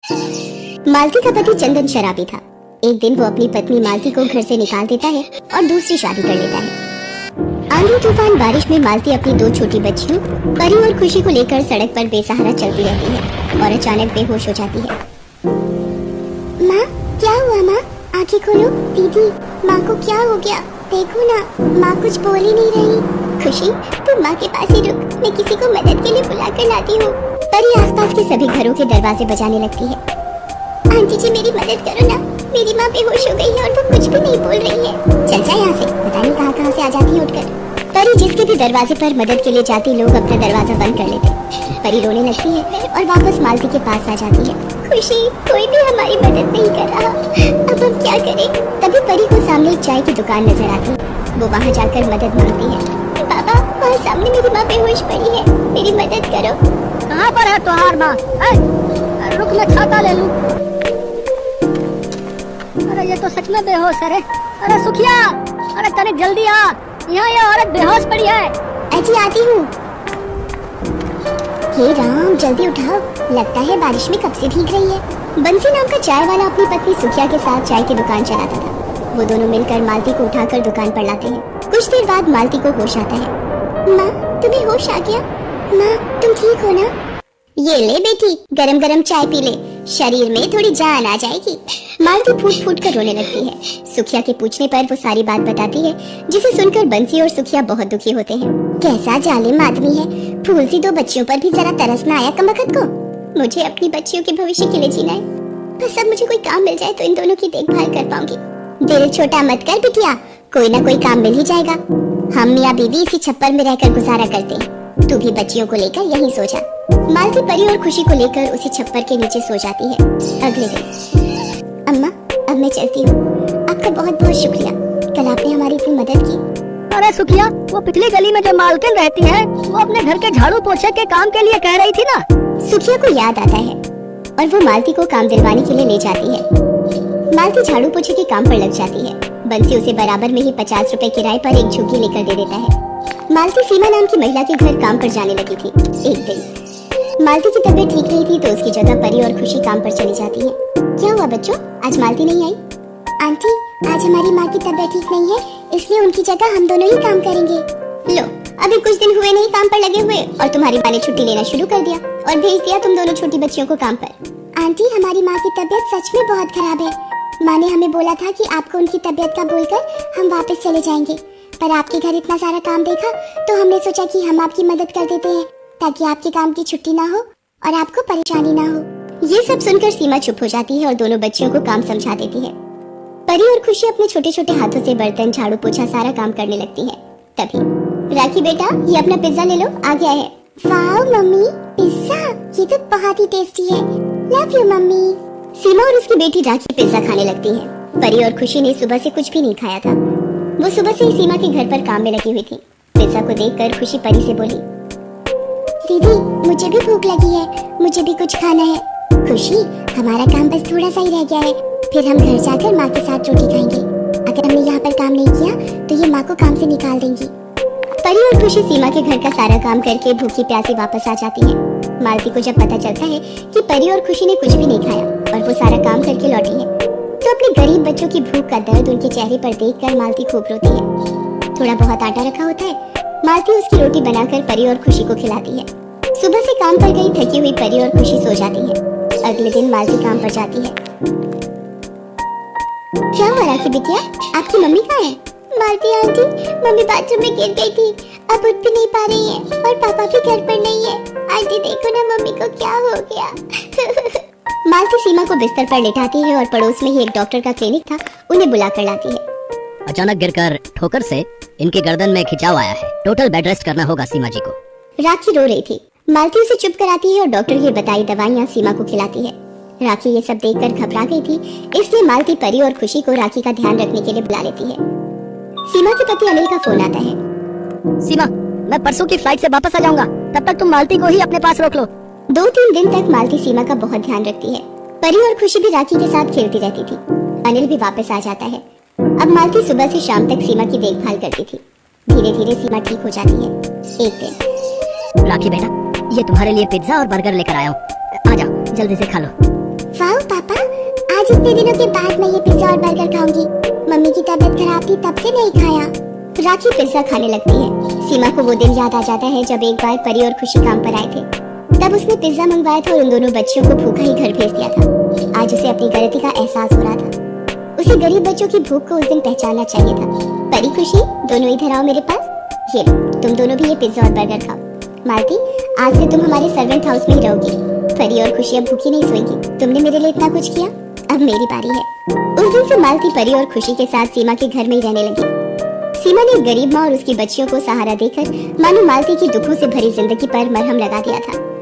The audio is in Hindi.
मालती का पति चंदन शराबी था। एक दिन वो अपनी पत्नी मालती को घर से निकाल देता है और दूसरी शादी कर लेता है। आंधी तूफान बारिश में मालती अपनी दो छोटी बच्चियों परी और खुशी को लेकर सड़क पर बेसहारा चलती रहती है और अचानक बेहोश हो जाती है। माँ, क्या हुआ माँ? आंखें खोलो। दीदी, माँ को क्या हो गया? देखो ना, माँ कुछ बोल ही नहीं रही। खुशी, तुम माँ के पास ही रुक, मैं किसी को मदद के लिए बुला कर लाती हूँ। परी आसपास के सभी घरों के दरवाजे बजाने लगती है। आंटी जी, मेरी मदद करो ना, मेरी माँ बेहोश हो गई है और वो कुछ भी नहीं बोल रही है। चल जा यहाँ से, पता नहीं कहाँ से आ जाती है उठकर। परी जिसके भी दरवाजे पर मदद के लिए जाती, लोग अपना दरवाजा बंद कर लेते। परी रोने लगती है और वापस मालती के पास आ जाती है। खुशी, कोई भी हमारी मदद नहीं कर रहा, अब हम क्या करें? तभी परी को सामने एक चाय की दुकान नजर आती है। वो वहाँ जाकर मदद मांगती है। बाबा, वहाँ सामने मेरी माँ बेहोश पड़ी है, मेरी मदद करो। कहाँ पर है तुम्हारी माँ? रुक, मैं छाता ले लूं। अरे ये तो सच में बेहोश है रे। अरे सुखिया, अरे तनिक जल्दी आ, यहाँ ये औरत बेहोश पड़ी है। अजी आती हूँ। हे राम, जल्दी उठाओ, लगता है बारिश में कब से भीग रही है। बंसी नाम का चाय वाला अपनी पत्नी सुखिया के साथ चाय की दुकान चलाता था। वो दोनों मिलकर मालती को उठाकर दुकान पर लाते हैं। कुछ देर बाद मालती को होश आता है। माँ, तुम्हें होश आ गया? माँ, तुम ठीक हो ना? ये ले बेटी, गरम गरम चाय पी ले, शरीर में थोड़ी जान आ जाएगी। मालती फूट फूट कर रोने लगती है। सुखिया के पूछने पर वो सारी बात बताती है, जिसे सुनकर बंसी और सुखिया बहुत दुखी होते हैं। कैसा जालिम आदमी है, फूल सी दो बच्चियों पर भी जरा तरस ना आया कमबख्त को। मुझे अपनी बच्चियों के भविष्य के लिए जीना है, बस अब मुझे कोई काम मिल जाए तो इन दोनों की देखभाल कर पाऊंगी। दिल छोटा मत कर बिटिया, कोई ना कोई काम मिल ही जाएगा। हम मियाँ बीवी इसी छप्पर में रहकर गुजारा करते हैं, तू भी बच्चियों को लेकर यहीं सो जा। मालती परी और खुशी को लेकर उसी छप्पर के नीचे सो जाती है। अगले दिन, अम्मा, अब मैं चलती हूँ, आपका बहुत बहुत शुक्रिया, कल आपने हमारी इतनी मदद की। अरे सुखिया, वो पिछली गली में जो मालकिन रहती है, वो अपने घर के झाड़ू पोछे के काम के लिए कह रही थी ना। सुखिया को याद आता है और वो मालती को काम दिलवाने के लिए ले जाती है। मालती झाड़ू पोछे के काम पर लग जाती है। बंसी उसे बराबर में ही 50 रुपए किराए पर एक झुग्गी लेकर दे देता है। मालती सीमा नाम की महिला के घर काम पर जाने लगी थी। एक दिन मालती की तबीयत ठीक नहीं थी तो उसकी जगह परी और खुशी काम पर चली जाती है। क्या हुआ बच्चों, आज मालती नहीं आई? आंटी, आज हमारी माँ की तबीयत ठीक नहीं है, इसलिए उनकी जगह हम दोनों ही काम करेंगे। लो, अभी कुछ दिन हुए नहीं काम पर लगे हुए और तुम्हारी माँ ने छुट्टी लेना शुरू कर दिया और भेज दिया तुम दोनों छोटी बच्चियों को काम पर। आंटी, हमारी माँ की तबीयत सच में बहुत खराब है। माँ ने हमें बोला था कि आपको उनकी तबीयत का बोलकर हम वापस चले जाएंगे, पर आपके घर इतना सारा काम देखा तो हमने सोचा कि हम आपकी मदद कर देते हैं ताकि आपके काम की छुट्टी ना हो और आपको परेशानी ना हो। ये सब सुनकर सीमा चुप हो जाती है और दोनों बच्चियों को काम समझा देती है। परी और खुशी अपने छोटे छोटे हाथों से बर्तन, झाड़ू पोछा सारा काम करने लगती है। तभी राखी बेटा, ये अपना पिज्जा ले लो, आ गया है। वाह मम्मी, पिज्जा, ये तो बहुत ही टेस्टी है, लव यू मम्मी। सीमा और उसकी बेटी राखी पिज्जा खाने लगती है। परी और खुशी ने सुबह से कुछ भी नहीं खाया था। वो सुबह से ही सीमा के घर पर काम में लगी हुई थी। पिज्जा को देखकर खुशी परी से बोली, दीदी, मुझे भी भूख लगी है, मुझे भी कुछ खाना है। खुशी, हमारा काम बस थोड़ा सा ही रह गया है, फिर हम घर जाकर माँ के साथ रोटी खाएंगे। अगर हमने यहाँ पर काम नहीं किया तो ये माँ को काम से निकाल देंगी। परी और खुशी सीमा के घर का सारा काम करके भूखी प्यासी वापस आ जाती है। मालती को जब पता चलता है कि परी और खुशी ने कुछ भी नहीं खाया और वो सारा काम करके लौटी है, तो अपने गरीब बच्चों की भूख का दर्द उनके चेहरे पर देखकर मालती खूब रोती है। थोड़ा बहुत आटा रखा होता है, मालती उसकी रोटी बनाकर परी और खुशी को खिलाती है। सुबह से काम पर गई थकी हुई परी और खुशी सो जाती है। अगले दिन मालती काम पर जाती है। क्या हुआ राखी बिटिया, आपकी मम्मी कहाँ है? मालती आंटी, मम्मी बाथरूम में गिर गई थी, अब उठ भी नहीं पा रही है और पापा भी घर पर नहीं है। आंटी देखो ना, मम्मी को क्या हो गया। मालती सीमा को बिस्तर पर लेटाती है और पड़ोस में ही एक डॉक्टर का क्लिनिक था, उन्हें बुलाकर लाती है। अचानक गिरकर ठोकर से इनकी गर्दन में खिंचाव आया है, टोटल बेड रेस्ट करना होगा सीमा जी को। राखी रो रही थी। मालती उसे चुप कराती है और डॉक्टर की बताई दवाइयाँ सीमा को खिलाती है। राखी ये सब देखकर घबरा गई थी, इसलिए मालती परी और खुशी को राखी का ध्यान रखने के लिए बुला लेती है। सीमा के पति अनिल का फोन आता है। सीमा, मैं परसों की फ्लाइट से वापस आ जाऊंगा, तब तक तुम मालती को ही अपने पास रोक लो। 2-3 दिन तक मालती सीमा का बहुत ध्यान रखती है। परी और खुशी भी राखी के साथ खेलती रहती थी। अनिल भी वापस आ जाता है। अब मालती सुबह से शाम तक सीमा की देखभाल करती थी। धीरे धीरे सीमा ठीक हो जाती है। एक दिन, राखी बेटा, ये तुम्हारे लिए पिज्जा और बर्गर लेकर आया हूँ, आ जाओ जल्दी से खा लो। आज इतने दिनों के बाद मैं ये पिज्जा और बर्गर खाऊंगी। मम्मी की तबीयत खराब थी तब से नहीं खाया। राखी पिज्जा खाने लगती है। सीमा को वो दिन याद आ जाता है जब एक बार परी और खुशी काम पर आए थे। तब उसने पिज्जा मंगवाया था और उन दोनों बच्चियों को भूखा ही घर भेज दिया था। आज उसे अपनी गलती का एहसास हो रहा था। उसे गरीब बच्चों की भूख को उस दिन पहचानना चाहिए था। परी, खुशी, दोनों इधर आओ मेरे पास। ये लो, तुम दोनों भी ये पिज्जा और बर्गर खाओ। मालती, आज से तुम हमारे सर्वेंट हाउस में ही रहोगी। परी और खुशी अब भूखी नहीं सोएंगी। तुमने मेरे लिए इतना कुछ किया, अब मेरी बारी है। उस दिन से मालती परी और खुशी के साथ सीमा के घर में ही रहने लगी। सीमा ने गरीब माँ और उसकी बच्चियों को सहारा देकर मानो मालती की दुखों से भरी जिंदगी पर मरहम लगा दिया था।